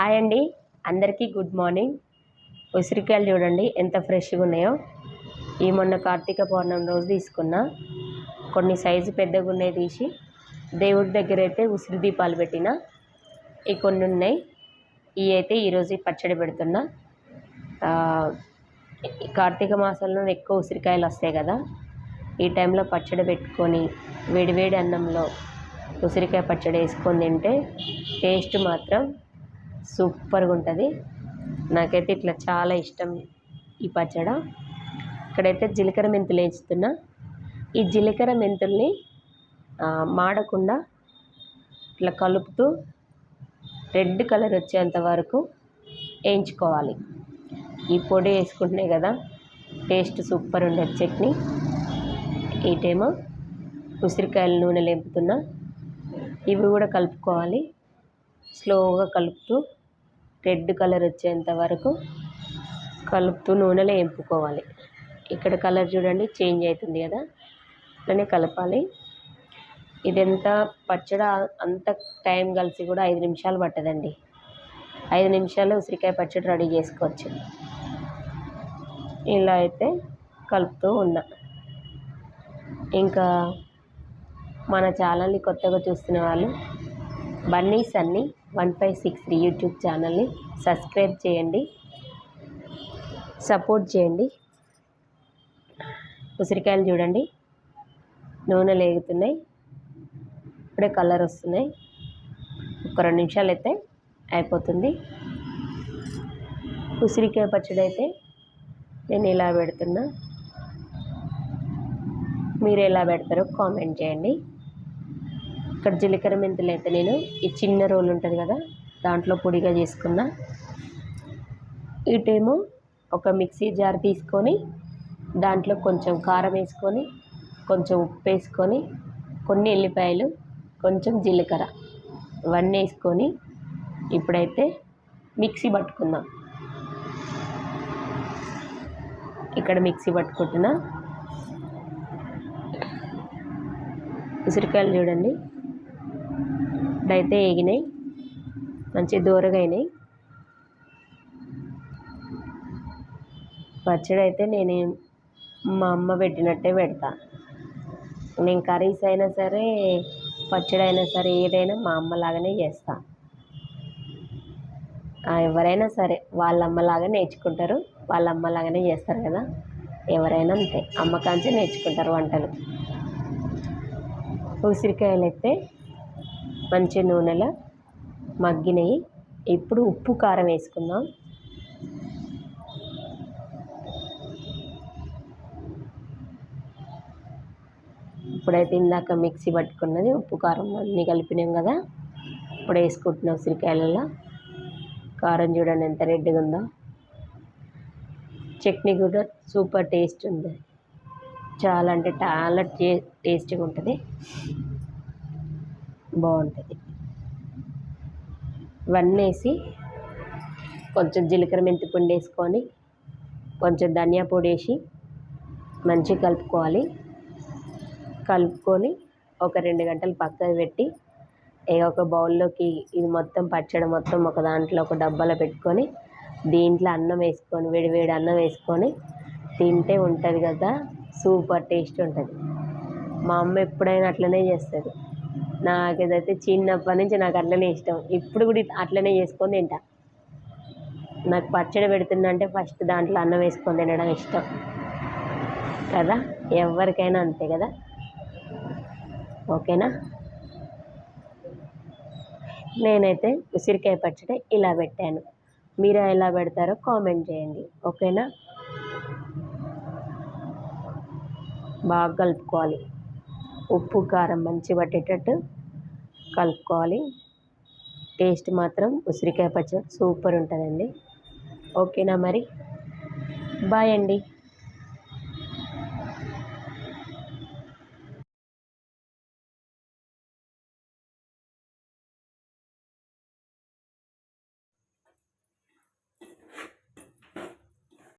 Hi అండి, అందరికీ good morning. ఉసిరికాయలు చూడండి ఎంత ఫ్రెష్గా ఉన్నాయో. ఈ మొన్న కార్తీక పౌర్ణమి రోజు తీసుకున్నా. కొన్ని సైజు పెద్దగా ఉన్నాయి తీసి దేవుడి దగ్గర అయితే ఉసిరి దీపాలు పెట్టిన. ఈ కొన్ని ఉన్నాయి. ఇవి అయితే ఈరోజు పచ్చడి పెడుతున్నా. కార్తీక మాసంలో ఎక్కువ ఉసిరికాయలు వస్తాయి కదా, ఈ టైంలో పచ్చడి పెట్టుకొని వేడివేడి అన్నంలో ఉసిరికాయ పచ్చడి వేసుకొని తింటే టేస్ట్ మాత్రం సూపర్గా ఉంటుంది. నాకైతే ఇట్లా చాలా ఇష్టం ఈ పచ్చడి. ఇక్కడైతే జీలకర్ర మెంతులు వేస్తున్నా. ఈ జీలకర్ర మెంతుల్ని మాడకుండా ఇట్లా కలుపుతూ రెడ్ కలర్ వచ్చేంత వరకు వేయించుకోవాలి. ఈ పొడి వేసుకుంటున్నాయి కదా, టేస్ట్ సూపర్ ఉండేది చట్నీ. ఈటేమో ఉసిరికాయల నూనె లేపుతున్నా. ఇవి కూడా కలుపుకోవాలి. స్లోగా కలుపుతూ రెడ్ కలర్ వచ్చేంత వరకు కలుపుతూ నూనెలో వేపుకోవాలి. ఇక్కడ కలర్ చూడండి చేంజ్ అవుతుంది కదా, అట్లనే కలపాలి. ఇదంతా పచ్చడి అంత టైం కలిసి కూడా 5 నిమిషాలు పట్టదండి. 5 నిమిషాలు ఉసిరికాయ పచ్చడి రెడీ చేసుకోవచ్చు. ఇలా అయితే కలుపుతూ ఉన్నా. ఇంకా మన ఛానల్ని కొత్తగా చూస్తున్న వాళ్ళు బన్నీ సన్నీ 1563 యూట్యూబ్ ఛానల్ని సబ్స్క్రైబ్ చేయండి, సపోర్ట్ చేయండి. ఉసిరికాయలు చూడండి నూనె లేగుతున్నాయి, ఇప్పుడే కలర్ వస్తున్నాయి. ఒక 2 నిమిషాలు అయితే అయిపోతుంది. ఉసిరికాయ పచ్చడి అయితే నేను ఇలా పెడుతున్నా. మీరు ఎలా పెడతారో కామెంట్ చేయండి. ఇక్కడ జీలకర్ర మెంతులు అయితే నేను ఈ చిన్న రోలు ఉంటుంది కదా, దాంట్లో పొడిగా చేసుకున్నా. ఇటేమో ఒక మిక్సీ జార్ తీసుకొని దాంట్లో కొంచెం కారం వేసుకొని, కొంచెం ఉప్పు వేసుకొని, కొన్ని ఎల్లిపాయలు, కొంచెం జీలకర్ర ఇవన్నీ వేసుకొని ఇప్పుడైతే మిక్సీ పట్టుకుందాం. ఇక్కడ మిక్సీ పట్టుకుంటున్నా. ఉసిరికాయలు చూడండి ఇప్పుడైతే వేగినాయి, మంచి దూరగా అయినాయి. పచ్చడి అయితే నేను మా అమ్మ పెట్టినట్టే పెడతా. నేను కర్రీస్ అయినా సరే, పచ్చడి అయినా సరే, ఏదైనా మా అమ్మలాగానే చేస్తా. ఎవరైనా సరే వాళ్ళ అమ్మలాగా నేర్చుకుంటారు, వాళ్ళ అమ్మలాగానే చేస్తారు కదా. ఎవరైనా అంతే, అమ్మ కాంచి నేర్చుకుంటారు వంటలు. ఉసిరికాయలు అయితే మంచి నూనెలో మగ్గినాయి. ఇప్పుడు ఉప్పు కారం వేసుకుందాం. ఇప్పుడైతే ఇందాక మిక్సీ పట్టుకున్నది ఉప్పు కారం అన్నీ కలిపినాం కదా, ఇప్పుడు వేసుకుంటున్నాం ఉసిరికాయలలో. కారం చూడండి ఎంత రెడ్గా ఉందో. చట్నీ కూడా సూపర్ టేస్ట్ ఉంది, చాలా అంటే చాలా టేస్టీగా ఉంటుంది, బాగుంటుంది. ఇవన్నీ వేసి కొంచెం జీలకర్ర మెంతి పొడి వేసుకొని, కొంచెం ధనియా పొడి వేసి మంచిగా కలుపుకోవాలి. కలుపుకొని ఒక 2 గంటలు పక్కకు పెట్టి ఒక బౌల్లోకి ఇది మొత్తం పచ్చడి మొత్తం ఒక దాంట్లో ఒక డబ్బాలో పెట్టుకొని దీంట్లో అన్నం వేసుకొని వేడివేడి అన్నం వేసుకొని తింటే ఉంటుంది కదా, సూపర్ టేస్ట్ ఉంటుంది. మా అమ్మ ఎప్పుడైనా అట్లనే చేస్తుంది. నాకు ఇదైతే చిన్నప్పటి నుంచి నాకు అట్లనే ఇష్టం. ఇప్పుడు కూడా అట్లనే చేసుకొని తింటా. నాకు పచ్చడి పెడుతుందంటే ఫస్ట్ దాంట్లో అన్నం వేసుకొని తినడం ఇష్టం కదా, ఎవరికైనా అంతే కదా. ఓకేనా, నేనైతే ఉసిరికాయ పచ్చడి ఇలా పెట్టాను. మీరు ఎలా పెడతారో కామెంట్ చేయండి. ఓకేనా, బాగా కలుపుకోవాలి. ఉప్పు కారం మంచి పట్టేటట్టు కలుపుకోవాలి. టేస్ట్ మాత్రం ఉసిరికాయ పచ్చడి సూపర్ ఉంటుందండి. ఓకేనా, మరి బాయ్ అండి.